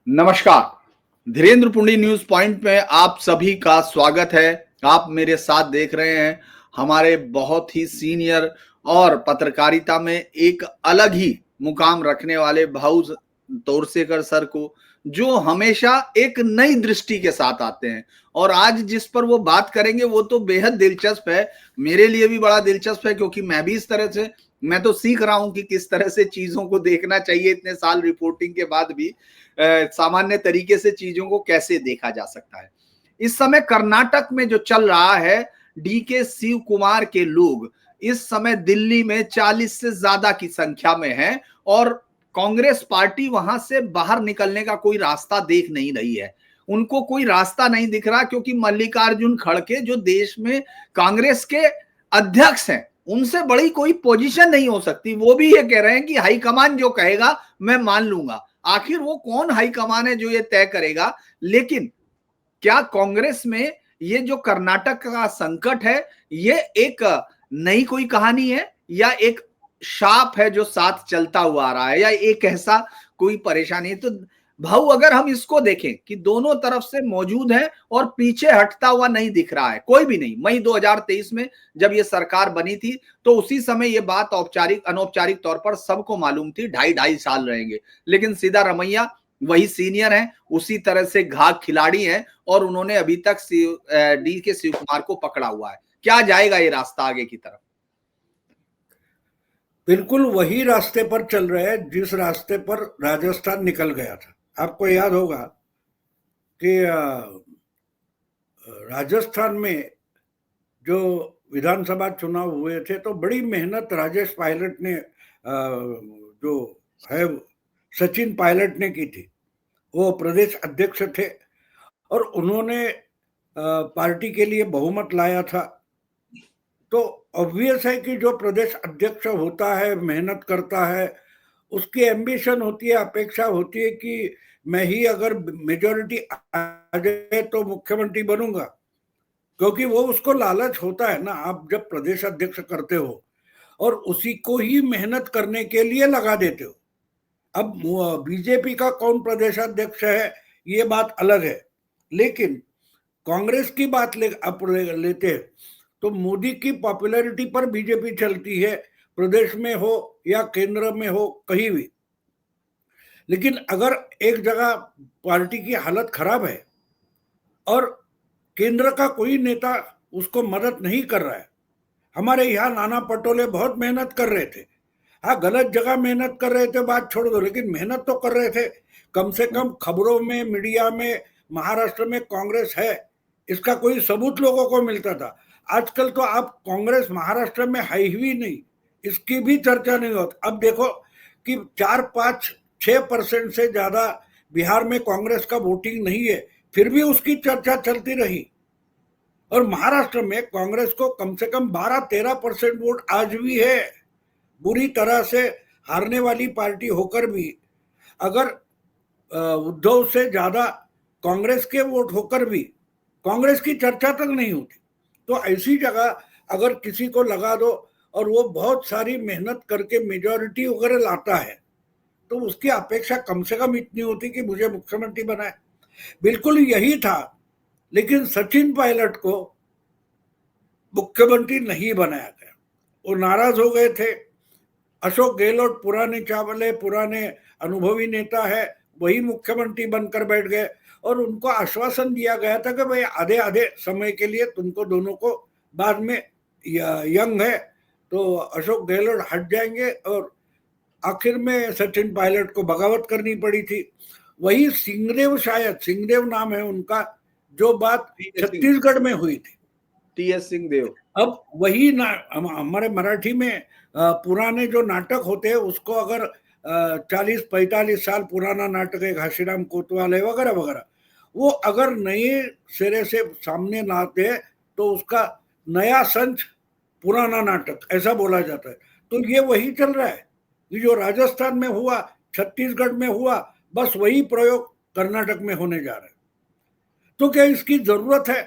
नमस्कार। Dhirendra पुंडी news point में आप सभी का स्वागत है। आप मेरे साथ देख रहे हैं हमारे बहुत ही सीनियर और पत्रकारिता में एक अलग ही मुकाम रखने वाले भाऊ तोरसेकर सर को, जो हमेशा एक नई दृष्टि के साथ आते हैं। और आज जिस पर वो बात करेंगे वो तो बेहद दिलचस्प है, मेरे लिए भी बड़ा दिलचस्प है, क्योंकि मैं भी इस तरह से मैं तो सीख रहा हूं कि किस तरह से चीजों को देखना चाहिए। इतने साल रिपोर्टिंग के बाद भी सामान्य तरीके से चीजों को कैसे देखा जा सकता है। इस समय कर्नाटक में जो चल रहा है, डीके शिव कुमार के लोग इस समय दिल्ली में 40 से ज्यादा की संख्या में हैं और कांग्रेस पार्टी वहां से बाहर निकलने का कोई रास्ता देख नहीं रही है। उनको कोई रास्ता नहीं दिख रहा, क्योंकि मल्लिकार्जुन खड़गे जो देश में कांग्रेस के अध्यक्ष हैं, उनसे बड़ी कोई पोजीशन नहीं हो सकती। वो भी ये कह रहे हैं कि हाईकमान जो कहेगा मैं मान लूंगा। आखिर वो कौन हाईकमान है जो ये तय करेगा? लेकिन क्या कांग्रेस में ये जो कर्नाटक का संकट है, ये एक नई कोई कहानी है या एक शाप है जो साथ चलता हुआ आ रहा है, या एक ऐसा कोई परेशानी है? तो भाऊ, अगर हम इसको देखें कि दोनों तरफ से मौजूद है और पीछे हटता हुआ नहीं दिख रहा है कोई भी नहीं। मई 2023 में जब ये सरकार बनी थी तो उसी समय ये बात औपचारिक अनौपचारिक तौर पर सबको मालूम थी, 2.5 साल रहेंगे। लेकिन सीधा रमैया वही सीनियर है, उसी तरह से घाक खिलाड़ी है और उन्होंने अभी तक डी के शिव कुमार को पकड़ा हुआ है। क्या जाएगा ये रास्ता आगे की तरफ? बिल्कुल वही रास्ते पर चल रहे हैं जिस रास्ते पर राजस्थान निकल गया था। आपको याद होगा कि राजस्थान में जो विधानसभा चुनाव हुए थे तो बड़ी मेहनत राजेश पायलट ने जो है सचिन पायलट ने की थी। वो प्रदेश अध्यक्ष थे और उन्होंने पार्टी के लिए बहुमत लाया था। तो ऑब्वियस है कि जो प्रदेश अध्यक्ष होता है, मेहनत करता है, उसकी एम्बिशन होती है, अपेक्षा होती है कि मैं ही अगर मेजॉरिटी आ जाए तो मुख्यमंत्री बनूंगा, क्योंकि वो उसको लालच होता है ना। आप जब प्रदेश अध्यक्ष करते हो और उसी को ही मेहनत करने के लिए लगा देते हो। अब बीजेपी का कौन प्रदेश अध्यक्ष है ये बात अलग है, लेकिन कांग्रेस की बात लेते हैं तो मोदी की पॉपुलैरिटी पर बीजेपी चलती है, प्रदेश में हो या केंद्र में हो, कहीं भी। लेकिन अगर एक जगह पार्टी की हालत खराब है और केंद्र का कोई नेता उसको मदद नहीं कर रहा है, हमारे यहाँ नाना पटोले बहुत मेहनत कर रहे थे। हाँ, गलत जगह मेहनत कर रहे थे, बात छोड़ दो, लेकिन मेहनत तो कर रहे थे। कम से कम खबरों में, मीडिया में महाराष्ट्र में कांग्रेस है इसका कोई सबूत लोगों को मिलता था। आजकल तो आप कांग्रेस महाराष्ट्र में है ही नहीं, इसकी भी चर्चा नहीं होती। अब देखो कि 4-5-6% से ज्यादा बिहार में कांग्रेस का वोटिंग नहीं है, फिर भी उसकी चर्चा चलती रही। और महाराष्ट्र में कांग्रेस को कम से कम 12-13% वोट आज भी है। बुरी तरह से हारने वाली पार्टी होकर भी अगर उद्धव से ज्यादा कांग्रेस के वोट होकर भी कांग्रेस की चर्चा तक नहीं होती। तो ऐसी जगह अगर किसी को लगा दो और वो बहुत सारी मेहनत करके मेजॉरिटी वगैरह लाता है तो उसकी अपेक्षा कम से कम इतनी होती कि मुझे मुख्यमंत्री बनाए। बिल्कुल यही था, लेकिन सचिन पायलट को मुख्यमंत्री नहीं बनाया गया। वो नाराज हो गए थे। अशोक गहलोत पुराने चावल, पुराने अनुभवी नेता है, वही मुख्यमंत्री बनकर बैठ गए और उनको आश्वासन दिया गया था कि भाई आधे आधे समय के लिए तुमको दोनों को, बाद में यंग है तो अशोक गहलोत हट जाएंगे। और आखिर में सचिन पायलट को बगावत करनी पड़ी थी। वही सिंहदेव, शायद सिंहदेव नाम है उनका, जो बात छत्तीसगढ़ में हुई थी, टी.एस. सिंहदेव। अब वही ना हमारे मराठी में पुराने जो नाटक होते हैं उसको अगर 40-45 साल पुराना नाटक है, घासीराम कोतवाल है वगैरह वगैरह, वो अगर नए सिरे से सामने लाते हैं तो उसका नया संच पुराना नाटक ऐसा बोला जाता है। तो ये वही चल रहा है, ये जो राजस्थान में हुआ, छत्तीसगढ़ में हुआ, बस वही प्रयोग कर्नाटक में होने जा रहा है। तो क्या इसकी जरूरत है?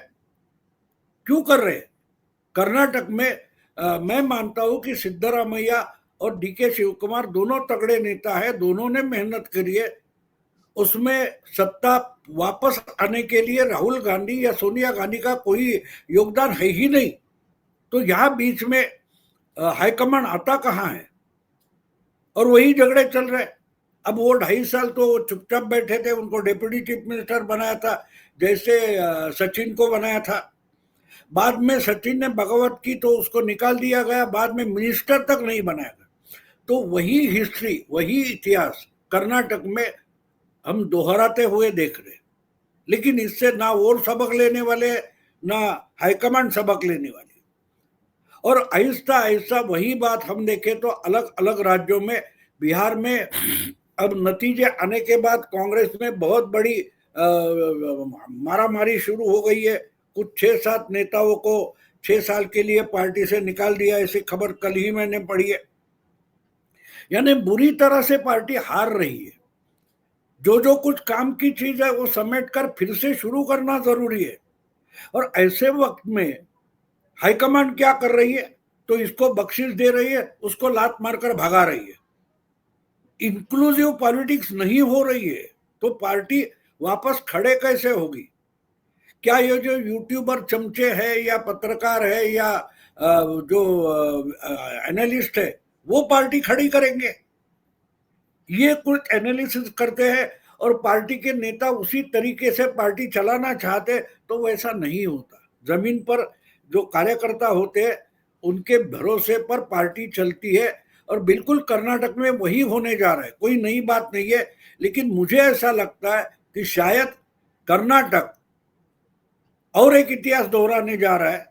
क्यों कर रहे हैं? कर्नाटक में मैं मानता हूं कि सिद्धरामैया और डीके शिव कुमार दोनों तगड़े नेता है, दोनों ने मेहनत करी है उसमें सत्ता वापस आने के लिए राहुल गांधी या सोनिया गांधी का कोई योगदान है ही नहीं। तो यहाँ बीच में हाईकमान आता कहाँ है? और वही झगड़े चल रहे। अब वो 2.5 साल तो चुपचाप बैठे थे, उनको डेप्यूटी चीफ मिनिस्टर बनाया था, जैसे सचिन को बनाया था। बाद में सचिन ने बगावत की तो उसको निकाल दिया गया, बाद में मिनिस्टर तक नहीं बनाया गया। तो वही हिस्ट्री, वही इतिहास कर्नाटक में हम दोहराते हुए देख रहे। लेकिन इससे ना वो सबक लेने वाले, ना हाईकमांड सबक लेने वाली। और आहिस्ता आहिस्ता वही बात हम देखें तो अलग अलग राज्यों में, बिहार में अब नतीजे आने के बाद कांग्रेस में बहुत बड़ी मारामारी शुरू हो गई है। कुछ 6-7 नेताओं को 6 साल के लिए पार्टी से निकाल दिया, ऐसी खबर कल ही मैंने पढ़ी है। यानी बुरी तरह से पार्टी हार रही है। जो जो कुछ काम की चीज है वो समेट कर फिर से शुरू करना जरूरी है। और ऐसे वक्त में हाईकमांड क्या कर रही है? तो इसको बख्शिश दे रही है, उसको लात मारकर भगा रही है। इंक्लूसिव पॉलिटिक्स नहीं हो रही है तो पार्टी वापस खड़े कैसे होगी? क्या ये जो यूट्यूबर चमचे हैं या पत्रकार है या जो एनालिस्ट है वो पार्टी खड़ी करेंगे? ये कुछ एनालिसिस करते हैं और पार्टी के नेता उसी तरीके से पार्टी चलाना चाहते तो वैसा नहीं होता। जमीन पर जो कार्यकर्ता होते हैं उनके भरोसे पर पार्टी चलती है और बिल्कुल कर्नाटक में वही होने जा रहा है। कोई नई बात नहीं है। लेकिन मुझे ऐसा लगता है कि शायद कर्नाटक और एक इतिहास दोहराने जा रहा है।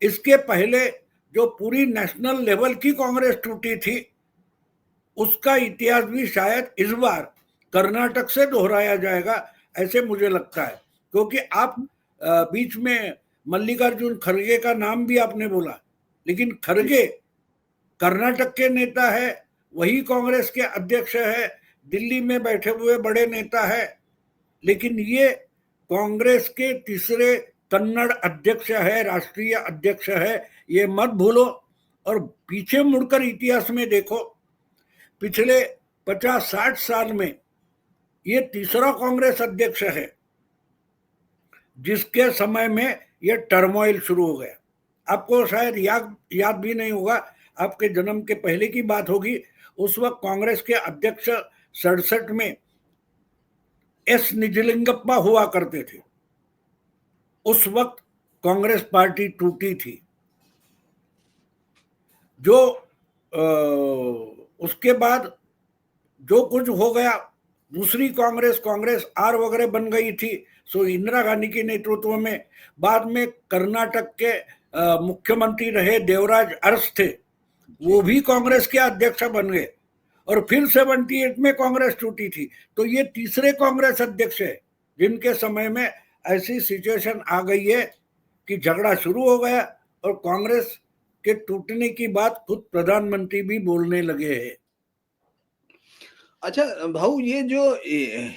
इसके पहले जो पूरी नेशनल लेवल की कांग्रेस टूटी थी उसका इतिहास भी शायद इस बार कर्नाटक से दोहराया जाएगा, ऐसे मुझे लगता है। क्योंकि आप बीच में मल्लिकार्जुन खड़गे का नाम भी आपने बोला, लेकिन खड़गे कर्नाटक के नेता है, वही कांग्रेस के अध्यक्ष है, दिल्ली में बैठे हुए बड़े नेता है। लेकिन ये कांग्रेस के तीसरे कन्नड़ अध्यक्ष है, राष्ट्रीय अध्यक्ष है, ये मत भूलो। और पीछे मुड़कर इतिहास में देखो, पिछले 50-60 साल में ये तीसरा कांग्रेस अध्यक्ष है जिसके समय में ये टर्मोइल शुरू हो गया। आपको शायद याद भी नहीं होगा, आपके जन्म के पहले की बात होगी। उस वक्त कांग्रेस के अध्यक्ष 67 में एस निजलिंगप्पा हुआ करते थे। उस वक्त कांग्रेस पार्टी टूटी थी। जो उसके बाद जो कुछ हो गया, दूसरी कांग्रेस आर वगैरह बन गई थी। सो इंदिरा गांधी के नेतृत्व में बाद में कर्नाटक के मुख्यमंत्री रहे देवराज अरस थे, वो भी कांग्रेस के अध्यक्ष बन गए। और फिर 78 में कांग्रेस टूटी थी। तो ये तीसरे कांग्रेस अध्यक्ष है जिनके समय में ऐसी सिचुएशन आ गई है कि झगड़ा शुरू हो गया और कांग्रेस के टूटने की बात खुद प्रधानमंत्री भी बोलने लगे हैं। अच्छा भाऊ, ये जो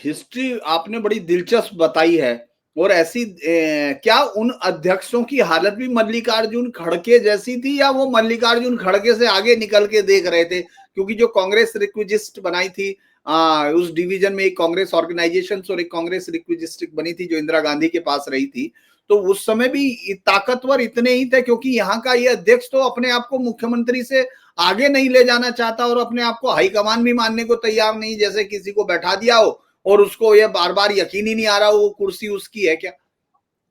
हिस्ट्री आपने बड़ी दिलचस्प बताई है, और ऐसी क्या उन अध्यक्षों की हालत भी मल्लिकार्जुन खड़गे जैसी थी, या वो मल्लिकार्जुन खड़गे से आगे निकल के देख रहे थे? क्योंकि जो कांग्रेस रिक्विजिस्ट बनाई थी उस डिवीजन में एक कांग्रेस ऑर्गेनाइजेशन और एक कांग्रेस रिक्विजिस्ट बनी थी जो इंदिरा गांधी के पास रही थी, तो उस समय भी ताकतवर इतने ही थे, क्योंकि यहाँ का ये अध्यक्ष तो अपने आप को मुख्यमंत्री से आगे नहीं ले जाना चाहता और अपने आप को हाईकमान भी मानने को तैयार नहीं, जैसे किसी को बैठा दिया हो और उसको ये बार बार यकीन ही नहीं आ रहा वो कुर्सी उसकी है क्या,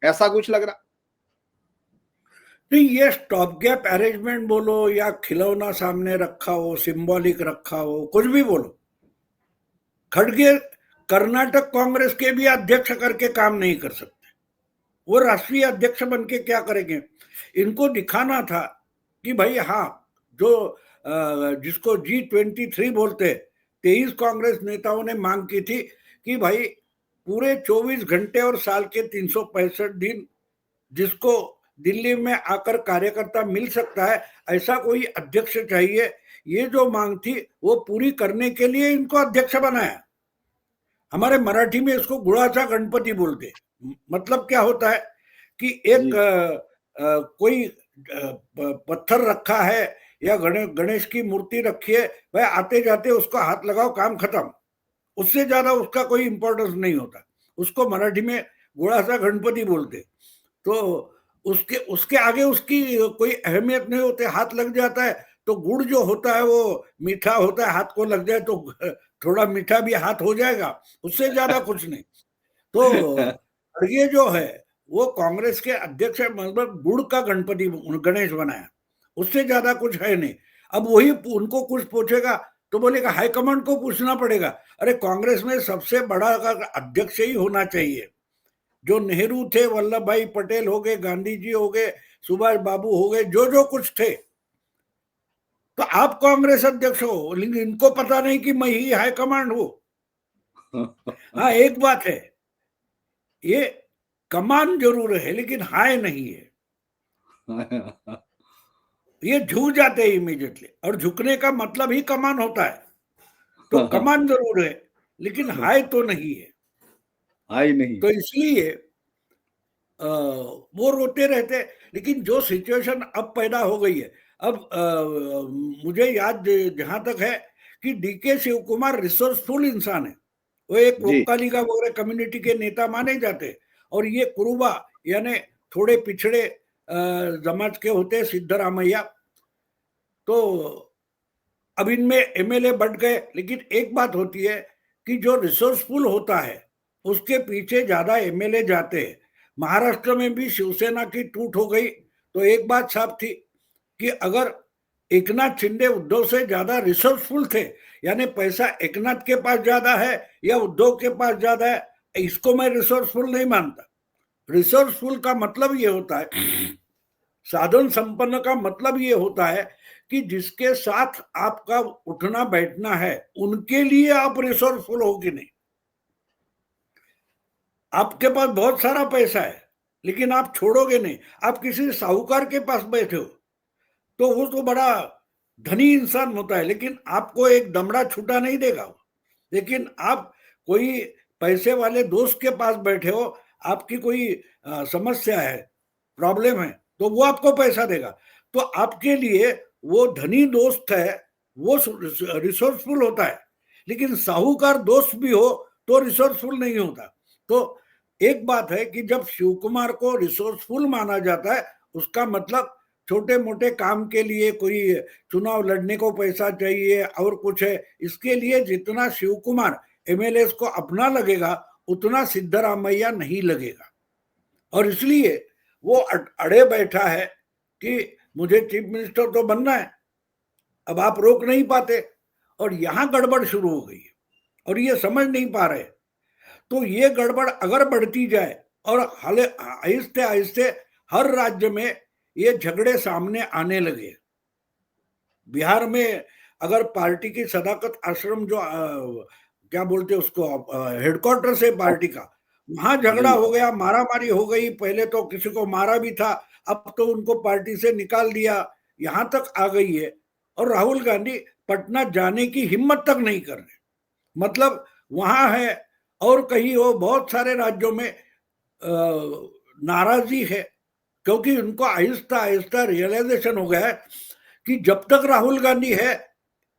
ऐसा कुछ लग रहा। नहीं, ये स्टॉप गैप अरेंजमेंट बोलो या खिलौना सामने रखा हो, सिंबॉलिक रखा हो, कुछ भी बोलो, खड़गे कर्नाटक कांग्रेस के भी अध्यक्ष करके काम नहीं कर सकते। वो राष्ट्रीय अध्यक्ष बन के क्या करेंगे? इनको दिखाना था कि भाई हाँ, जो जिसको G23 बोलते हैं, 23 कांग्रेस नेताओं ने मांग की थी कि भाई पूरे 24 घंटे और साल के 365 दिन जिसको दिल्ली में आकर कार्यकर्ता मिल सकता है, ऐसा कोई अध्यक्ष चाहिए। ये जो मांग थी वो पूरी करने के लिए इनको अध्यक्ष बनाया। हमारे मराठी में इसको गुड़ाचा गणपति बोलते। मतलब क्या होता है कि एक कोई पत्थर रखा है या गणेश की मूर्ति रखी है, भाई आते जाते उसको हाथ लगाओ, काम खत्म। उससे ज्यादा उसका कोई इंपॉर्टेंस नहीं होता। उसको मराठी में गोड़ासा गणपति बोलते। तो उसके उसके आगे उसकी कोई अहमियत नहीं होती। हाथ लग जाता है तो गुड़ जो होता है वो मीठा होता है, हाथ को लग जाए तो थोड़ा मीठा भी हाथ हो जाएगा, उससे ज्यादा कुछ नहीं। तो खड़गे जो है वो कांग्रेस के अध्यक्ष है, मतलब गुड़ का गणपति गणेश बनाया, उससे ज्यादा कुछ है नहीं। अब वही उनको कुछ पूछेगा तो बोलेगा हाईकमांड को पूछना पड़ेगा। अरे कांग्रेस में सबसे बड़ा अध्यक्ष ही होना चाहिए। जो नेहरू थे, वल्लभ भाई पटेल हो गए, गांधी जी हो गए, सुभाष बाबू हो गए, जो जो कुछ थे, तो आप कांग्रेस अध्यक्ष हो, लेकिन इनको पता नहीं कि मैं ही हाईकमांड हूं। हाँ, एक बात है, ये कमान जरूर है लेकिन हाय नहीं है। ये झुक जाते हैं इमीडिएटली, और झुकने का मतलब ही कमान होता है। तो कमान जरूर है लेकिन हाय तो नहीं है। हाय नहीं। तो इसलिए वो रोते रहते। लेकिन जो सिचुएशन अब पैदा हो गई है, अब मुझे याद जहां तक है कि डीके शिव कुमार रिसोर्सफुल इंसान है। वो एक वोक्कालिका वगैरह कम्युनिटी के नेता माने जाते, और ये कुरुबा यानी थोड़े पिछड़े समाज के होते सिद्धरामैया। तो अब इनमें एमएलए बढ़ गए, लेकिन एक बात होती है कि जो रिसोर्सफुल होता है उसके पीछे ज्यादा एमएलए जाते हैं। महाराष्ट्र में भी शिवसेना की टूट हो गई तो एक बात साफ थी कि अगर एकनाथ शिंदे उद्धव से ज्यादा रिसोर्सफुल थे, यानी पैसा एकनाथ के पास ज्यादा है या उद्धव के पास ज्यादा है, इसको मैं रिसोर्सफुल नहीं मानता। रिसोर्सफुल का मतलब ये होता है, साधन संपन्न का मतलब ये होता है कि जिसके साथ आपका उठना बैठना है उनके लिए आप रिसोर्सफुल हो कि नहीं। आपके पास बहुत सारा पैसा है लेकिन आप छोड़ोगे नहीं, आप किसी साहूकार के पास बैठे हो तो वो तो बड़ा धनी इंसान होता है लेकिन आपको एक दमड़ा छूटा नहीं देगा। लेकिन आप कोई पैसे वाले दोस्त के पास बैठे हो, आपकी कोई समस्या है, प्रॉब्लम है, तो वो आपको पैसा देगा। तो आपके लिए वो धनी दोस्त है, वो रिसोर्सफुल होता है। लेकिन साहूकार दोस्त भी हो तो रिसोर्सफुल नहीं होता। तो एक बात है कि जब शिव कुमार को रिसोर्सफुल माना जाता है, उसका मतलब छोटे मोटे काम के लिए, कोई चुनाव लड़ने को पैसा चाहिए और कुछ है, इसके लिए जितना शिव कुमार एमएलए को अपना लगेगा उतना सिद्धरामैया नहीं लगेगा। और इसलिए वो अड़े बैठा है कि मुझे चीफ मिनिस्टर तो बनना है, अब आप रोक नहीं पाते। और यहां गड़बड़ शुरू हो गई है और ये समझ नहीं पा रहे। तो ये गड़बड़ अगर बढ़ती जाए और आहिस्ते आहिस्ते हर राज्य में ये झगड़े सामने आने लगे। बिहार में अगर पार्टी की सदाकत आश्रम जो क्या बोलते उसको, हेडक्वार्टर से पार्टी का, वहां झगड़ा हो गया, मारामारी हो गई। पहले तो किसी को मारा भी था, अब तो उनको पार्टी से निकाल दिया, यहां तक आ गई है। और राहुल गांधी पटना जाने की हिम्मत तक नहीं कर रहे। मतलब वहां है और कहीं हो, बहुत सारे राज्यों में नाराजगी है, क्योंकि उनको आहिस्ता आहिस्ता रियलाइजेशन हो गया है कि जब तक राहुल गांधी है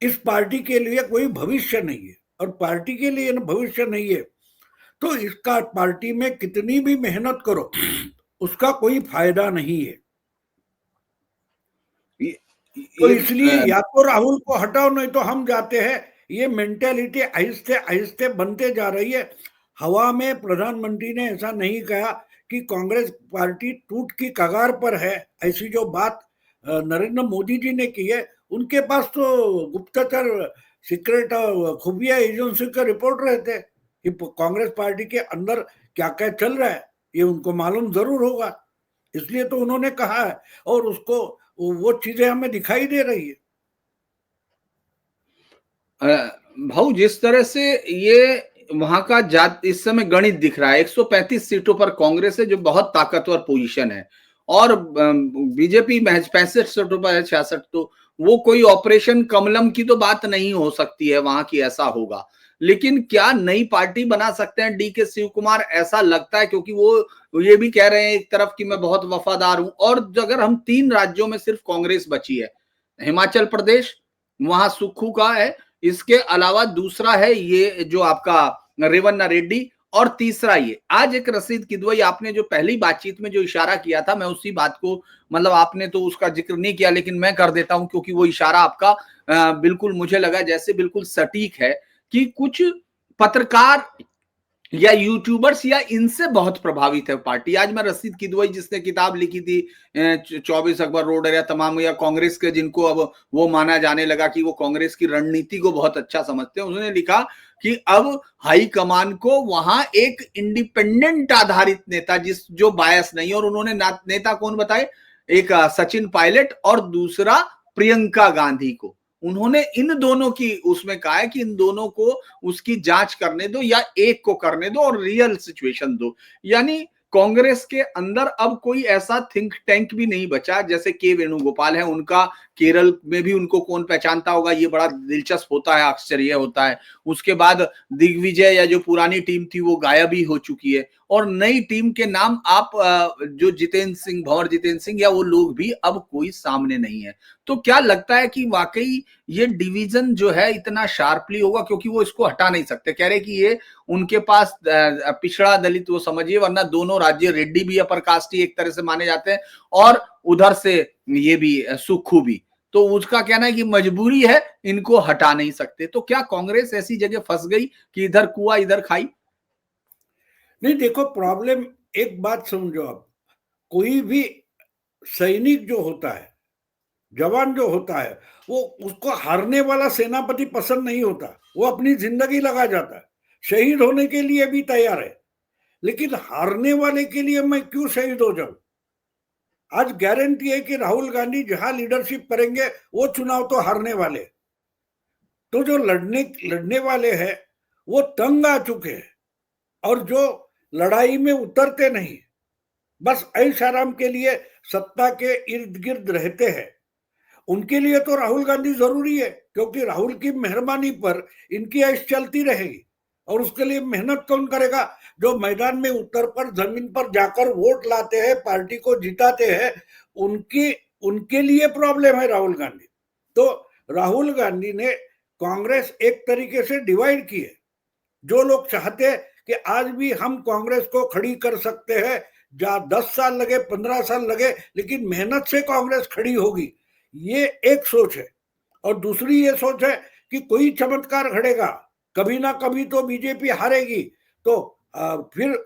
इस पार्टी के लिए कोई भविष्य नहीं है। और पार्टी के लिए भविष्य नहीं है तो इसका पार्टी में कितनी भी मेहनत करो उसका कोई फायदा नहीं है। तो इसलिए या तो राहुल को हटाओ नहीं तो हम जाते हैं। ये मेंटेलिटी आहिस्ते आहिस्ते बनते जा रही है। हवा में प्रधानमंत्री ने ऐसा नहीं कहा कि कांग्रेस पार्टी टूट की कगार पर है, ऐसी जो बात नरेंद्र मोदी जी ने की है। उनके पास तो गुप्तचर सीक्रेट खुफिया एजेंसी का रिपोर्ट रहते कि कांग्रेस पार्टी के अंदर क्या क्या चल रहा है, ये उनको मालूम जरूर होगा। इसलिए तो उन्होंने कहा है और उसको वो चीजें हमें दिखाई दे रही है। भाऊ, जिस तरह से ये वहां का जात इस समय गणित दिख रहा है, 135 सीटों पर कांग्रेस है जो बहुत ताकतवर पोजीशन है, और बीजेपी महज 65 सीटों पर है, 66। तो वो कोई ऑपरेशन कमलम की तो बात नहीं हो सकती है वहां की, ऐसा होगा। लेकिन क्या नई पार्टी बना सकते हैं डी के शिव कुमार? ऐसा लगता है, क्योंकि वो ये भी कह रहे हैं एक तरफ कि मैं बहुत वफादार हूं। और अगर हम 3 राज्यों में सिर्फ कांग्रेस बची है, हिमाचल प्रदेश वहां सुक्खू का है, इसके अलावा दूसरा है ये जो आपका रेवन्ना रेड्डी, और तीसरा ये आज एक रशीद किदवई, आपने जो पहली बातचीत में जो इशारा किया था, मैं उसी बात को मतलब आपने तो उसका जिक्र नहीं किया लेकिन मैं कर देता हूं, क्योंकि वो इशारा आपका बिल्कुल मुझे लगा जैसे बिल्कुल सटीक है कि कुछ पत्रकार या यूट्यूबर्स या इनसे बहुत प्रभावित है पार्टी। आज मैं रशीद किदवई जिसने किताब लिखी थी 24 अकबर रोड, या तमाम, या कांग्रेस के जिनको अब वो माना जाने लगा कि वो कांग्रेस की रणनीति को बहुत अच्छा समझते हैं, उन्होंने लिखा कि अब हाईकमान को वहां एक इंडिपेंडेंट आधारित नेता जिस जो बायस नहीं, और उन्होंने नेता कौन बताए, एक सचिन पायलट और दूसरा प्रियंका गांधी को। उन्होंने इन दोनों की उसमें कहा है कि इन दोनों को उसकी जांच करने दो या एक को करने दो और रियल सिचुएशन दो। यानी कांग्रेस के अंदर अब कोई ऐसा थिंक टैंक भी नहीं बचा, जैसे के वेणुगोपाल है, उनका केरल में भी उनको कौन पहचानता होगा, ये बड़ा दिलचस्प होता है, आश्चर्य होता है। उसके बाद दिग्विजय या जो पुरानी टीम थी वो गायब ही हो चुकी है, और नई टीम के नाम आप जो जितेंद्र सिंह, भंवर जितेंद्र सिंह या वो लोग भी अब कोई सामने नहीं है। तो क्या लगता है कि वाकई ये डिवीजन जो है इतना शार्पली होगा, क्योंकि वो इसको हटा नहीं सकते, कह रहे कि ये उनके पास पिछड़ा दलित वो समझिए, वरना दोनों राज्य, रेड्डी भी अपर कास्ट ही एक तरह से माने जाते हैं और उधर से ये भी सुक्खू भी, तो उसका कहना है कि मजबूरी है, इनको हटा नहीं सकते। तो क्या कांग्रेस ऐसी जगह फंस गई कि इधर कुआ इधर खाई? नहीं, देखो प्रॉब्लम, एक बात समझो आप, कोई भी सैनिक जो होता है, जवान जो होता है, वो उसको हारने वाला सेनापति पसंद नहीं होता, वो अपनी जिंदगी लगा जाता है, शहीद होने के लिए भी तैयार है, लेकिन हारने वाले के लिए मैं क्यों शहीद हो जाऊं? आज गारंटी है कि राहुल गांधी जहां लीडरशिप करेंगे वो चुनाव तो हारने वाले। तो जो लड़ने वाले हैं वो तंग आ चुके हैं, और जो लड़ाई में उतरते नहीं, बस ऐश आराम के लिए सत्ता के इर्द गिर्द रहते हैं, उनके लिए तो राहुल गांधी जरूरी है, क्योंकि राहुल की मेहरबानी पर इनकी ऐश चलती रहेगी। और उसके लिए मेहनत कौन करेगा? जो मैदान में उतर कर जमीन पर जाकर वोट लाते हैं, पार्टी को जिताते हैं, उनकी उनके लिए प्रॉब्लम है राहुल गांधी। तो राहुल गांधी ने कांग्रेस एक तरीके से डिवाइड की है। जो लोग चाहते हैं कि आज भी हम कांग्रेस को खड़ी कर सकते हैं, जा 10 साल लगे, 15 साल लगे, लेकिन मेहनत से कांग्रेस खड़ी होगी, ये एक सोच है। और दूसरी ये सोच है कि कोई चमत्कार घड़ेगा, कभी ना कभी तो बीजेपी हारेगी, तो फिर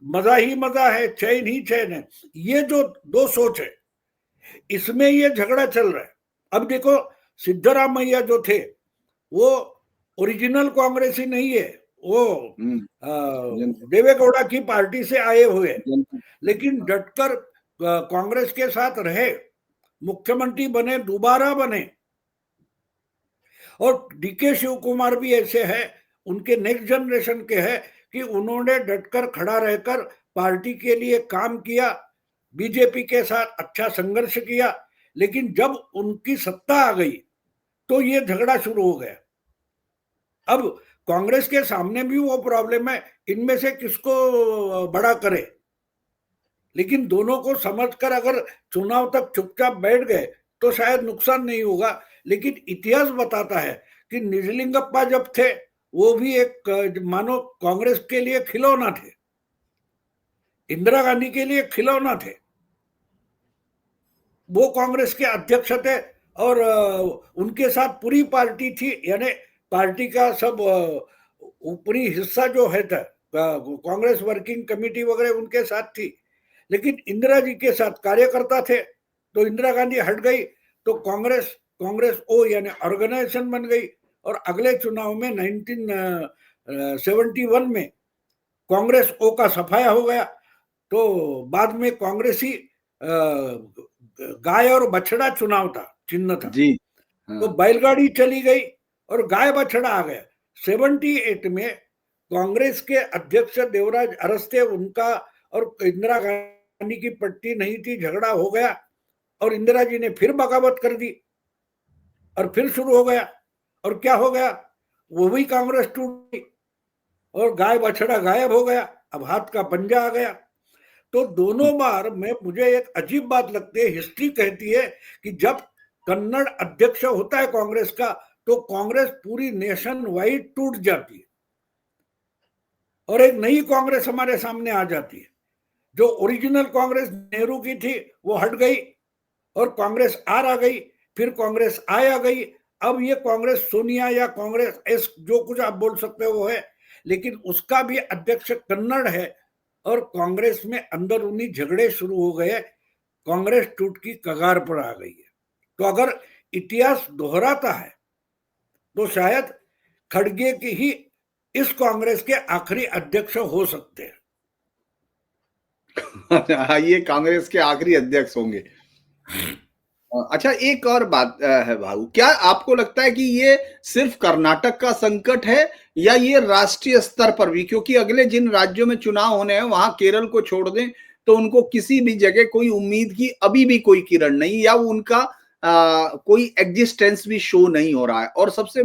मजा ही मजा है, चैन ही चैन है। ये जो दो सोच है, इसमें ये झगड़ा चल रहा है। अब देखो, सिद्धरामैया जो थे वो ओरिजिनल कांग्रेसी नहीं है, वो देवेगौड़ा की पार्टी से आए हुए, लेकिन डटकर कांग्रेस के साथ रहे, मुख्यमंत्री बने, दोबारा बने। और डीके शिव कुमार भी ऐसे हैं, उनके नेक्स्ट जनरेशन के हैं, कि उन्होंने डटकर खड़ा रहकर पार्टी के लिए काम किया, बीजेपी के साथ अच्छा संघर्ष किया, लेकिन जब उनकी सत्ता आ गई तो ये झगड़ा शुरू हो गया। अब कांग्रेस के सामने भी वो प्रॉब्लम है, इनमें से किसको बड़ा करे, लेकिन दोनों को समझकर अगर चुनाव तक चुपचाप बैठ गए तो शायद नुकसान नहीं होगा। लेकिन इतिहास बताता है कि निजलिंगप्पा जब थे, वो भी एक मानो कांग्रेस के लिए खिलौना थे, इंदिरा गांधी के लिए खिलौना थे। वो कांग्रेस के अध्यक्ष थे और उनके साथ पूरी पार्टी थी, यानी पार्टी का सब ऊपरी हिस्सा जो है था, कांग्रेस वर्किंग कमेटी वगैरह उनके साथ थी। लेकिन इंदिरा जी के साथ कार्यकर्ता थे, तो इंदिरा गांधी हट गई तो कांग्रेस ओ यानी ऑर्गेनाइजेशन बन गई। और अगले चुनाव में 1971 में कांग्रेस ओ का सफाया हो गया। तो बाद में कांग्रेसी गाय और बछड़ा चुनाव था, चिन्ह था जी। तो बैलगाड़ी चली गई और गाय बछड़ा आ गया। 78 में कांग्रेस के अध्यक्ष देवराज अरस्ते, उनका और इंदिरा गांधी की पट्टी नहीं थी, झगड़ा हो गया और इंदिरा जी ने फिर बगावत कर दी और फिर शुरू हो गया। और क्या हो गया, वो भी कांग्रेस टूट गई और गाय बछड़ा गायब हो गया, अब हाथ का पंजा आ गया। तो दोनों बार में मुझे एक अजीब बात लगती है, हिस्ट्री कहती है कि जब कन्नड़ अध्यक्ष होता है कांग्रेस का, तो कांग्रेस पूरी नेशन वाइड टूट जाती है और एक नई कांग्रेस हमारे सामने आ जाती है। जो ओरिजिनल कांग्रेस नेहरू की थी वो हट गई और कांग्रेस आर आ गई, फिर कांग्रेस आई आ गई। अब ये कांग्रेस सोनिया या कांग्रेस एस जो कुछ आप बोल सकते हो वो है, लेकिन उसका भी अध्यक्ष कन्नड़ है और कांग्रेस में अंदरूनी झगड़े शुरू हो गए। कांग्रेस टूट की कगार पर आ गई है। तो अगर इतिहास दोहराता है तो शायद खड़गे की ही इस कांग्रेस के आखिरी अध्यक्ष हो सकते हैं। ये कांग्रेस के आखिरी अध्यक्ष होंगे। अच्छा, एक और बात है भाऊ, क्या आपको लगता है कि ये सिर्फ कर्नाटक का संकट है या ये राष्ट्रीय स्तर पर भी, क्योंकि अगले जिन राज्यों में चुनाव होने हैं वहां केरल को छोड़ दें तो उनको किसी भी जगह कोई उम्मीद की अभी भी कोई किरण नहीं, या उनका कोई एग्जिस्टेंस भी शो नहीं हो रहा है। और सबसे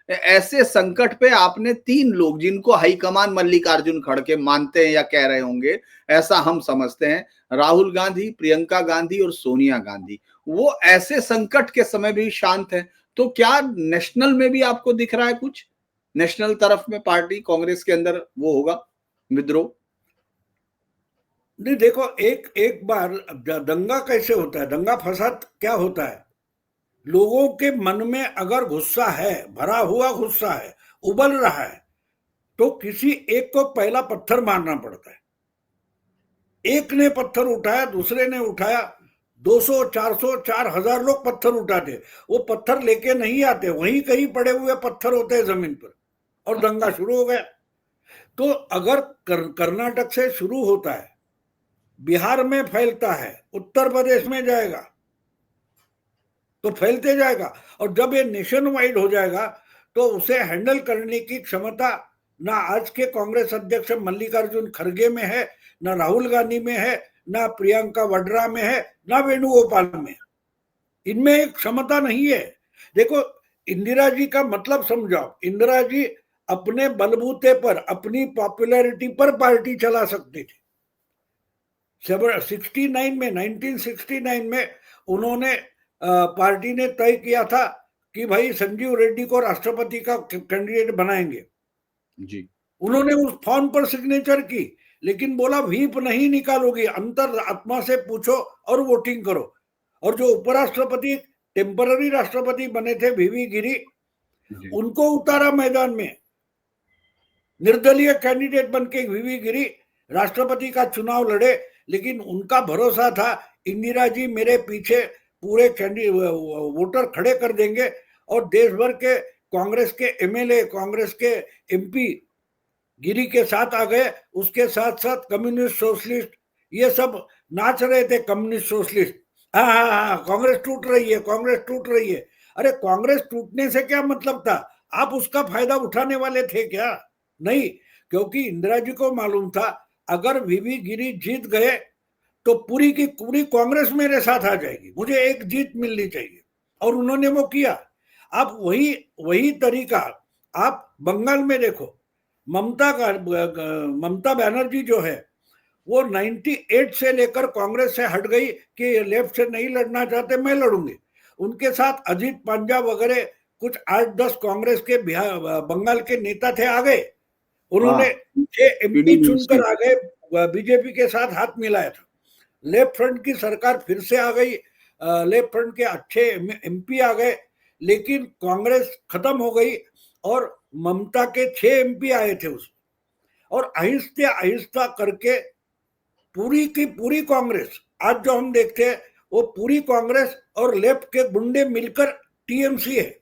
ऐसे संकट पे आपने 3 लोग जिनको हाईकमान मल्लिकार्जुन खड़गे मानते हैं या कह रहे होंगे, ऐसा हम समझते हैं, राहुल गांधी, प्रियंका गांधी और सोनिया गांधी, वो ऐसे संकट के समय भी शांत है। तो क्या नेशनल में भी आपको दिख रहा है कुछ, नेशनल तरफ में पार्टी कांग्रेस के अंदर वो होगा विद्रोह? नहीं, देखो, एक बार दंगा कैसे होता है, दंगा फसाद क्या होता है, लोगों के मन में अगर गुस्सा है, भरा हुआ गुस्सा है, उबल रहा है, तो किसी एक को पहला पत्थर मारना पड़ता है। एक ने पत्थर उठाया, दूसरे ने उठाया, 200, 400, 4000 लोग पत्थर उठाते, वो पत्थर लेके नहीं आते, वहीं कहीं पड़े हुए पत्थर होते हैं जमीन पर, और दंगा शुरू हो गया। तो अगर कर्नाटक से शुरू होता है, बिहार में फैलता है, उत्तर प्रदेश में जाएगा, तो फैलते जाएगा, और जब ये नेशन वाइड हो जाएगा तो उसे हैंडल करने की क्षमता ना आज के कांग्रेस अध्यक्ष मल्लिकार्जुन खड़गे में है, ना राहुल गांधी में है, ना प्रियंका वाड्रा में है, ना वेणुगोपाल में। इनमें एक क्षमता नहीं है। देखो, इंदिरा जी का मतलब समझाओ, इंदिरा जी अपने बलबूते पर, अपनी पॉपुलैरिटी पर पार्टी चला सकती थी। 1969 में उन्होंने पार्टी ने तय किया था कि भाई संजीव रेड्डी को राष्ट्रपति का कैंडिडेट बनाएंगे जी। उन्होंने उस फॉर्म पर सिग्नेचर की, लेकिन बोला व्हीप नहीं निकालोगी, अंतर आत्मा से पूछो और वोटिंग करो। और जो उपराष्ट्रपति टेम्पररी राष्ट्रपति बने थे वीवी गिरी, उनको उतारा मैदान में, निर्दलीय कैंडिडेट बनके वीवी गिरी राष्ट्रपति का चुनाव लड़े, लेकिन उनका भरोसा था इंदिरा जी मेरे पीछे पूरे वोटर खड़े कर देंगे, और देश भर के कांग्रेस के एमएलए, कांग्रेस के एमपी गिरी के साथ आ गए। उसके साथ साथ कम्युनिस्ट, सोशलिस्ट, ये सब नाच रहे थे, कम्युनिस्ट, सोशलिस्ट, हाँ हाँ हाँ, कांग्रेस टूट रही है, कांग्रेस टूट रही है। अरे कांग्रेस टूटने से क्या मतलब था? आप उसका फायदा उठाने वाले थे क्या? नहीं, क्योंकि इंदिरा जी को मालूम था अगर वीवी गिरी जीत गए तो पूरी की पूरी कांग्रेस मेरे साथ आ जाएगी, मुझे एक जीत मिलनी चाहिए, और उन्होंने वो किया। आप वही तरीका आप बंगाल में देखो, ममता बनर्जी जो है वो 98 से लेकर कांग्रेस से हट गई कि लेफ्ट से नहीं लड़ना चाहते, मैं लड़ूंगी। उनके साथ अजीत पंजा वगैरह कुछ 8-10 कांग्रेस के बंगाल के नेता थे, आ गए, उन्होंने 6 एमपी चुनकर आ गए, बीजेपी के साथ हाथ मिलाया था। लेफ्ट फ्रंट की सरकार फिर से आ गई, लेफ्ट फ्रंट के अच्छे एमपी आ गए, लेकिन कांग्रेस खत्म हो गई और ममता के 6 एमपी आए थे उसमें, और आहिस्ते आहिस्ता करके पूरी की पूरी कांग्रेस आज जो हम देखते हैं वो पूरी कांग्रेस और लेफ्ट के गुंडे मिलकर टीएमसी है।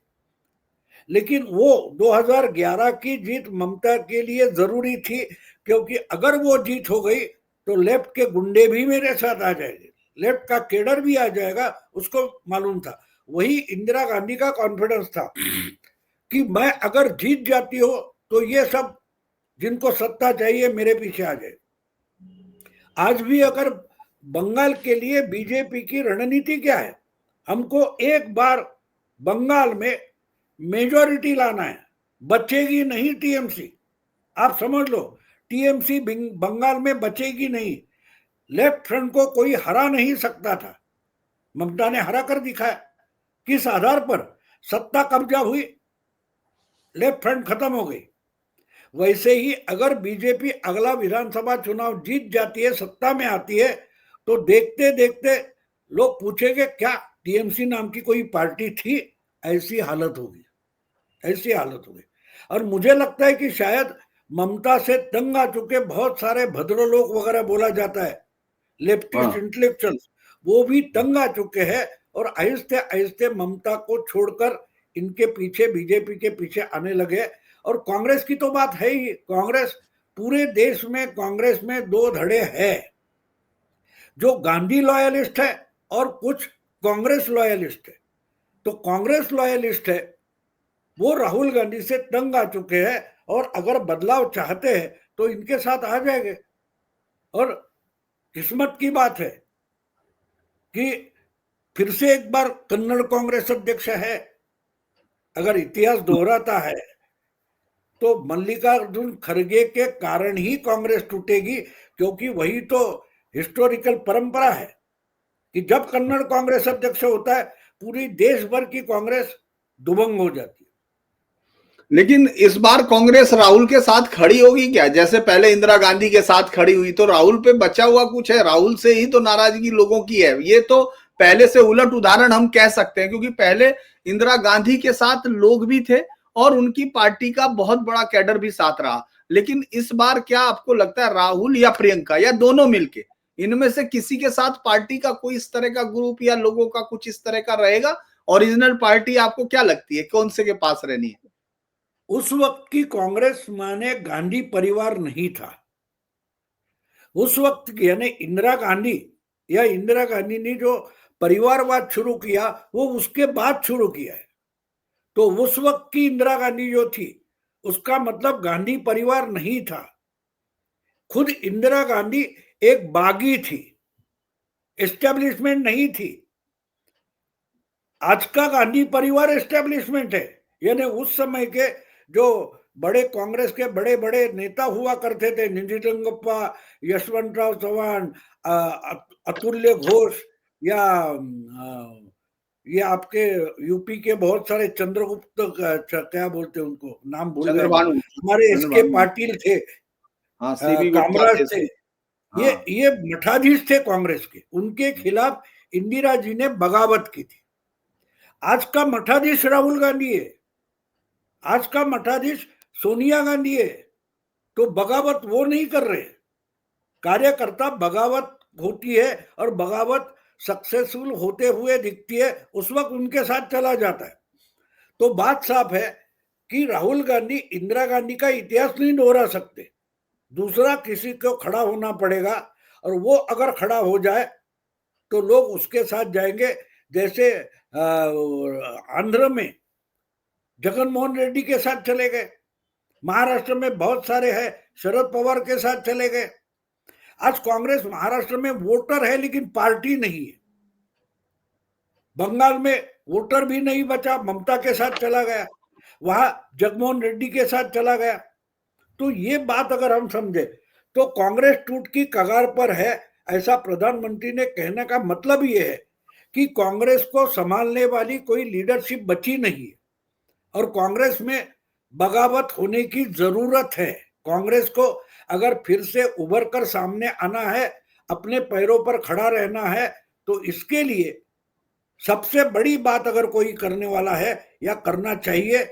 लेकिन वो 2011 की जीत ममता के लिए जरूरी थी, क्योंकि अगर वो जीत हो गई तो लेफ्ट के गुंडे भी मेरे साथ आ जाएंगे, लेफ्ट का केडर भी आ जाएगा, उसको मालूम था। वही इंदिरा गांधी का कॉन्फिडेंस था कि मैं अगर जीत जाती हो तो ये सब जिनको सत्ता चाहिए मेरे पीछे आ जाए। आज भी अगर बंगाल के लिए बीजेपी की रणनीति क्या है, हमको एक बार बंगाल में मेजॉरिटी लाना है, बचेगी नहीं टीएमसी, आप समझ लो, टीएमसी बंगाल में बचेगी नहीं। लेफ्ट फ्रंट को कोई हरा नहीं सकता था, ममता ने हरा कर दिखाया। किस आधार पर? सत्ता कब्जा हुई, लेफ्ट फ्रंट खत्म हो गई। वैसे ही अगर बीजेपी अगला विधानसभा चुनाव जीत जाती है, सत्ता में आती है, तो देखते देखते लोग पूछेंगे क्या टीएमसी नाम की कोई पार्टी थी? ऐसी हालत होगी, ऐसी हालत होगी। और मुझे लगता है कि शायद ममता से तंग आ चुके बहुत सारे भद्रलोक वगैरह बोला जाता है, लेफ्टिस्ट हाँ। इंटेलेक्चुअल्स, वो भी तंग आ चुके हैं और आहिस्ते आहिस्ते ममता को छोड़कर इनके पीछे, बीजेपी के पीछे आने लगे। और कांग्रेस की तो बात है ही, कांग्रेस पूरे देश में, कांग्रेस में दो धड़े हैं, जो गांधी लॉयलिस्ट है और कुछ कांग्रेस लॉयलिस्ट है। तो कांग्रेस लॉयलिस्ट है वो राहुल गांधी से तंग आ चुके हैं और अगर बदलाव चाहते हैं तो इनके साथ आ जाएंगे। और किस्मत की बात है कि फिर से एक बार कन्नड़ कांग्रेस अध्यक्ष है। अगर इतिहास दोहराता है तो मल्लिकार्जुन खड़गे के कारण ही कांग्रेस टूटेगी, क्योंकि वही तो हिस्टोरिकल परंपरा है कि जब कन्नड़ कांग्रेस अध्यक्ष होता है पूरी देश भर की कांग्रेस दुबंग हो जाती है। लेकिन इस बार कांग्रेस राहुल के साथ खड़ी होगी क्या? जैसे पहले इंदिरा गांधी के साथ खड़ी हुई, तो राहुल पे बचा हुआ कुछ है? राहुल से ही तो नाराजगी लोगों की है। ये तो पहले से उलट उदाहरण हम कह सकते हैं, क्योंकि पहले इंदिरा गांधी के साथ लोग भी थे और उनकी पार्टी का बहुत बड़ा कैडर भी साथ रहा। लेकिन इस बार क्या आपको लगता है राहुल या प्रियंका या दोनों मिलके, इनमें से किसी के साथ पार्टी का कोई इस तरह का ग्रुप या लोगों का कुछ इस तरह का रहेगा? ओरिजिनल पार्टी आपको क्या लगती है कौन से के पास रहनी है? उस वक्त की कांग्रेस माने गांधी परिवार नहीं था। उस वक्त यानी इंदिरा गांधी, या इंदिरा गांधी ने जो परिवारवाद शुरू किया वो उसके बाद शुरू किया है। तो उस वक्त की इंदिरा गांधी जो थी उसका मतलब गांधी परिवार नहीं था। खुद इंदिरा गांधी एक बागी थी, एस्टेब्लिशमेंट नहीं थी। आज का गांधी परिवार एस्टेब्लिशमेंट है। यानी उस समय के जो बड़े कांग्रेस के बड़े बड़े नेता हुआ करते थे, निजलिंगप्पा, यशवंतराव चौहान, अतुल्य घोष, या ये आपके यूपी के बहुत सारे चंद्रगुप्त, क्या बोलते हैं उनको, नाम भूल गए मैं, चंद्रभानु। हमारे इसके चंद्रभानु। पाटिल थे, हाँ, सीबी गुप्ता कामराज थे थे, ये हाँ। ये मठाधीश थे कांग्रेस के। उनके खिलाफ इंदिरा जी ने बगावत की थी। आज का मठाधीश राहुल गांधी है, आज का मठाधीश सोनिया गांधी है। तो बगावत वो नहीं कर रहे। कार्यकर्ता बगावत होती है और बगावत सक्सेसफुल होते हुए दिखती है, उस वक्त उनके साथ चला जाता है। तो बात साफ है कि राहुल गांधी इंदिरा गांधी का इतिहास नहीं दोहरा सकते, दूसरा किसी को खड़ा होना पड़ेगा। और वो अगर खड़ा हो जाए तो लोग उसके साथ जाएंगे। जैसे आंध्र में जगन मोहन रेड्डी के साथ चले गए, महाराष्ट्र में बहुत सारे हैं शरद पवार के साथ चले गए। आज कांग्रेस महाराष्ट्र में वोटर है लेकिन पार्टी नहीं है। बंगाल में वोटर भी नहीं बचा, ममता के साथ चला गया, वहां जगमोहन रेड्डी के साथ चला गया। तो ये बात अगर हम समझे तो कांग्रेस टूट की कगार पर है, ऐसा प्रधानमंत्री ने कहने का मतलब ये है कि कांग्रेस को संभालने वाली कोई लीडरशिप बची नहीं है और कांग्रेस में बगावत होने की जरूरत है। कांग्रेस को अगर फिर से उभर कर सामने आना है, अपने पैरों पर खड़ा रहना है, तो इसके लिए सबसे बड़ी बात अगर कोई करने वाला है या करना चाहिए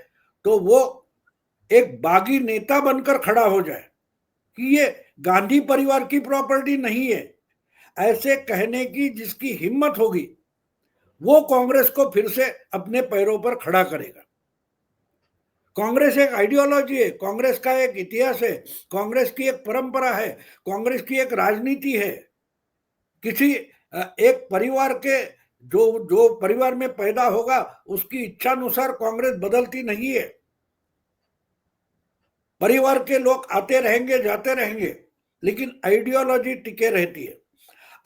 तो वो एक बागी नेता बनकर खड़ा हो जाए कि ये गांधी परिवार की प्रॉपर्टी नहीं है। ऐसे कहने की जिसकी हिम्मत होगी वो कांग्रेस को फिर से अपने पैरों पर खड़ा करेगा। कांग्रेस एक आइडियोलॉजी है, कांग्रेस का एक इतिहास है, कांग्रेस की एक परंपरा है, कांग्रेस की एक राजनीति है। किसी एक परिवार के जो जो परिवार में पैदा होगा उसकी इच्छा अनुसार कांग्रेस बदलती नहीं है। परिवार के लोग आते रहेंगे जाते रहेंगे लेकिन आइडियोलॉजी टिके रहती है।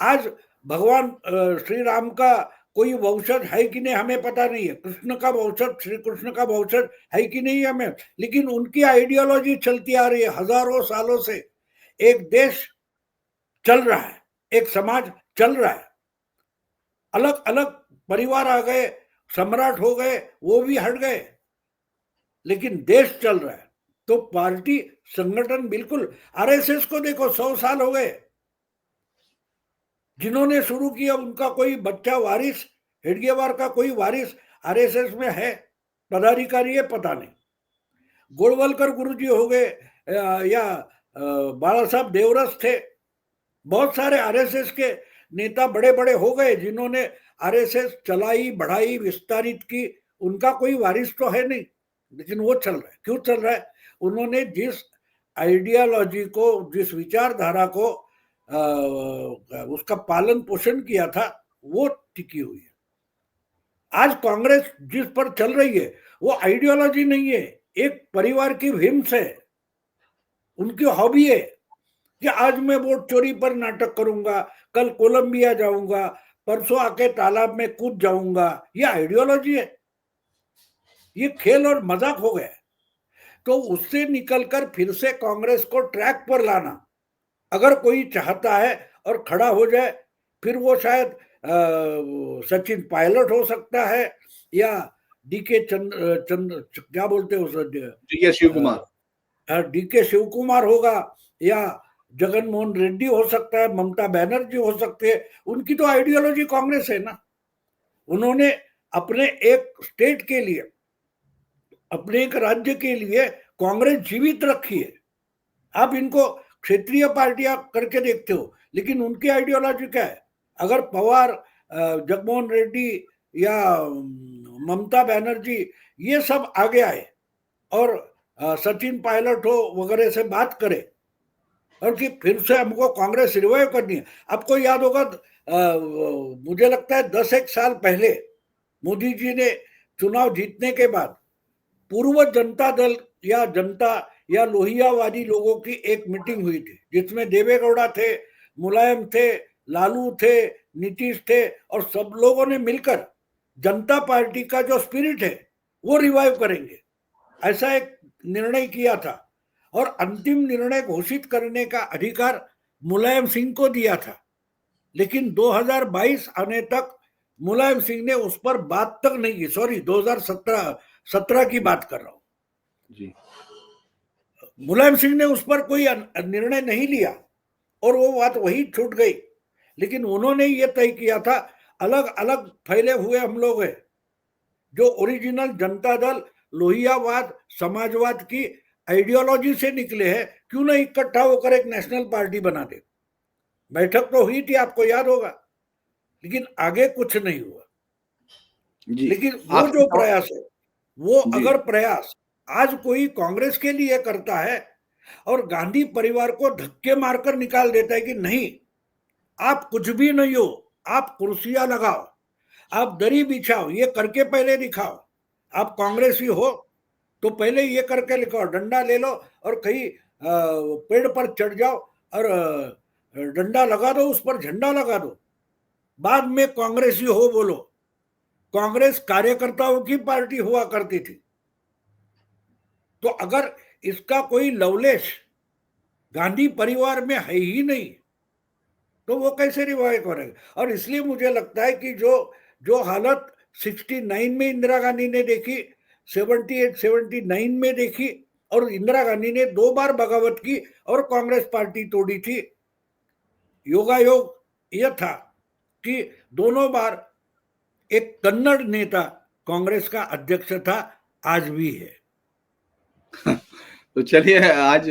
आज भगवान श्री राम का कोई वंशज है कि नहीं हमें पता नहीं है, कृष्ण का वंशज, श्री कृष्ण का वंशज है कि नहीं हमें, लेकिन उनकी आइडियोलॉजी चलती आ रही है हजारों सालों से। एक देश चल रहा है, एक समाज चल रहा है। अलग अलग परिवार आ गए, सम्राट हो गए, वो भी हट गए, लेकिन देश चल रहा है। तो पार्टी संगठन बिल्कुल, आरएसएस को देखो 100 साल हो गए, जिन्होंने शुरू किया उनका कोई बच्चा वारिस, हेडगेवार का कोई वारिस आरएसएस में है, पदाधिकारी है, पता नहीं। गोलवलकर गुरुजी हो गए या बाला साहब देवरस थे, बहुत सारे आरएसएस के नेता बड़े बड़े हो गए जिन्होंने आरएसएस चलाई, बढ़ाई, विस्तारित की, उनका कोई वारिस तो है नहीं, लेकिन वो चल रहा है। क्यों चल रहा है? उन्होंने जिस आइडियोलॉजी को, जिस विचारधारा को उसका पालन पोषण किया था, वो टिकी हुई है। आज कांग्रेस जिस पर चल रही है वो आइडियोलॉजी नहीं है, एक परिवार की व्हिम्स है, उनकी हॉबी है कि आज मैं वोट चोरी पर नाटक करूंगा, कल कोलंबिया जाऊंगा, परसों आके तालाब में कूद जाऊंगा। ये आइडियोलॉजी है, ये खेल और मजाक हो गया। तो उससे निकलकर फिर से कांग्रेस को ट्रैक पर लाना अगर कोई चाहता है और खड़ा हो जाए, फिर वो शायद सचिन पायलट हो सकता है, या डीके चंद क्या बोलते हैं उस, डीके शिव कुमार, डीके शिव कुमार होगा, या जगन मोहन रेड्डी हो सकता है, ममता बनर्जी हो सकते हैं। उनकी तो आइडियोलॉजी कांग्रेस है ना। उन्होंने अपने एक स्टेट के लिए, अपने एक राज्य के लिए कांग्रेस जीवित रखी है। आप इनको क्षेत्रीय पार्टियां करके देखते हो, लेकिन उनकी आइडियोलॉजी क्या है? अगर पवार, जगमोहन रेड्डी या ममता बनर्जी ये सब आगे आए और सचिन पायलट हो वगैरह से बात करे और कि फिर से हमको कांग्रेस रिवाइव करनी है। आपको याद होगा, मुझे लगता है 10 साल पहले मोदी जी ने चुनाव जीतने के बाद पूर्व जनता दल या जनता या लोहियावादी लोगों की एक मीटिंग हुई थी, जिसमें देवेगौड़ा थे, मुलायम थे, लालू थे, नीतीश थे, और सब लोगों ने मिलकर जनता पार्टी का जो स्पिरिट है वो रिवाइव करेंगे, ऐसा एक निर्णय किया था। और अंतिम निर्णय घोषित करने का अधिकार मुलायम सिंह को दिया था, लेकिन 2022 आने तक मुलायम सिंह ने उस पर बात तक नहीं की। सॉरी, 2017 की बात कर रहा हूं जी। मुलायम सिंह ने उस पर कोई निर्णय नहीं लिया और वो बात वही छूट गई। लेकिन उन्होंने ये तय किया था, अलग अलग फैले हुए हम लोग हैं, जो ओरिजिनल जनता दल, लोहियावाद, समाजवाद की आइडियोलॉजी से निकले हैं, क्यों नहीं इकट्ठा होकर एक नेशनल पार्टी बना दे। बैठक तो हुई थी, आपको याद होगा, लेकिन आगे कुछ नहीं हुआ जी। लेकिन वो जो प्रयास है, वो अगर प्रयास आज कोई कांग्रेस के लिए करता है और गांधी परिवार को धक्के मारकर निकाल देता है कि नहीं, आप कुछ भी नहीं हो, आप कुर्सियां लगाओ, आप दरी बिछाओ, ये करके पहले दिखाओ, आप कांग्रेसी हो तो पहले ये करके लिखाओ, डंडा ले लो और कहीं पेड़ पर चढ़ जाओ और डंडा लगा दो, उस पर झंडा लगा दो, बाद में कांग्रेसी हो बोलो। कांग्रेस कार्यकर्ताओं की पार्टी हुआ करती थी। तो अगर इसका कोई लवलेश गांधी परिवार में है ही नहीं, तो वो कैसे रिवाइव करेगा? और इसलिए मुझे लगता है कि जो हालत 69 में इंदिरा गांधी ने देखी, 78, 79 में देखी, और इंदिरा गांधी ने 2 बार बगावत की और कांग्रेस पार्टी तोड़ी थी, योगायोग यह था कि दोनों बार एक कन्नड़ नेता कांग्रेस का अध्यक्ष था, आज भी है। तो चलिए, आज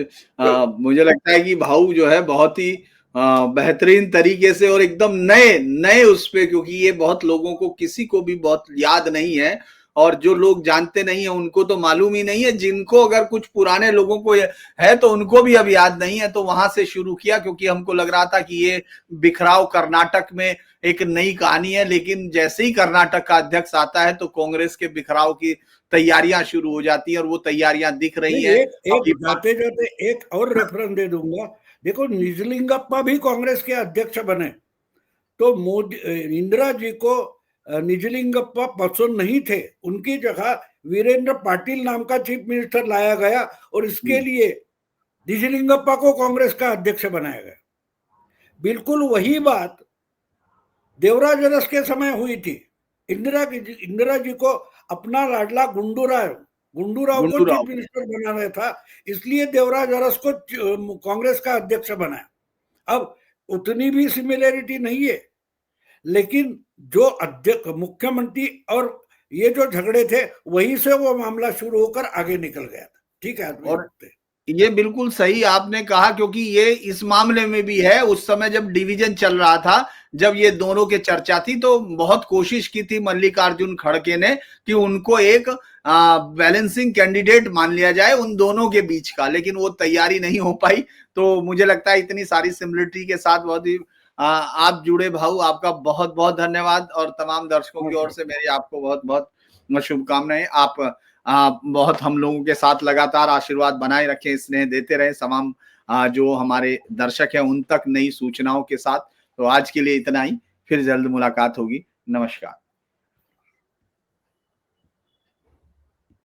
मुझे लगता है कि भाऊ जो है बहुत ही बेहतरीन तरीके से और एकदम नए उस पे, क्योंकि ये बहुत लोगों को, किसी को भी बहुत याद नहीं है, और जो लोग जानते नहीं है उनको तो मालूम ही नहीं है, जिनको अगर कुछ पुराने लोगों को है तो उनको भी अब याद नहीं है। तो वहां से शुरू किया, क्योंकि हमको लग रहा था कि ये बिखराव कर्नाटक में एक नई कहानी है, लेकिन जैसे ही कर्नाटक का अध्यक्ष आता है तो कांग्रेस के बिखराव की तैयारियां शुरू हो जाती है, और वो तैयारियां दिख रही है। जाते जाते एक और रेफरेंस दे दूंगा, देखो निजलिंगप्पा भी कांग्रेस के अध्यक्ष बने, तो मोदी, इंदिरा जी को निजलिंगप्पा पसंद नहीं थे, उनकी जगह वीरेंद्र पाटिल नाम का चीफ मिनिस्टर लाया गया और इसके लिए निजलिंगप्पा को कांग्रेस का अध्यक्ष बनाया गया। बिल्कुल वही बात देवराज अरस के समय हुई थी। इंदिरा जी को अपना लाडला गुंडू राय गुंडू राव को चीफ मिनिस्टर बनाना था, इसलिए देवराज अरस को कांग्रेस का अध्यक्ष बनाया। अब उतनी भी सिमिलैरिटी नहीं है, लेकिन जो अध्यक्ष मुख्यमंत्री और ये जो झगड़े थे वहीं से वो मामला शुरू होकर आगे निकल गया था। ठीक है, और ये बिल्कुल सही आपने कहा, क्योंकि ये इस मामले में भी है। उस समय जब डिवीजन चल रहा था, जब ये दोनों के चर्चा थी, तो बहुत कोशिश की थी मल्लिकार्जुन खड़गे ने कि उनको एक बैलेंसिंग कैंडिडेट मान लिया जाए उन दोनों के बीच का, लेकिन वो तैयारी नहीं हो पाई। तो मुझे लगता है इतनी सारी सिमिलरिटी के साथ बहुत ही आप जुड़े भाऊ, आपका बहुत बहुत धन्यवाद, और तमाम दर्शकों की ओर से मेरी आपको बहुत बहुत शुभकामनाएं। आप बहुत हम लोगों के साथ लगातार आशीर्वाद बनाए रखें, स्नेह देते रहे तमाम जो हमारे दर्शक हैं उन तक नई सूचनाओं के साथ। तो आज के लिए इतना ही, फिर जल्द मुलाकात होगी। नमस्कार।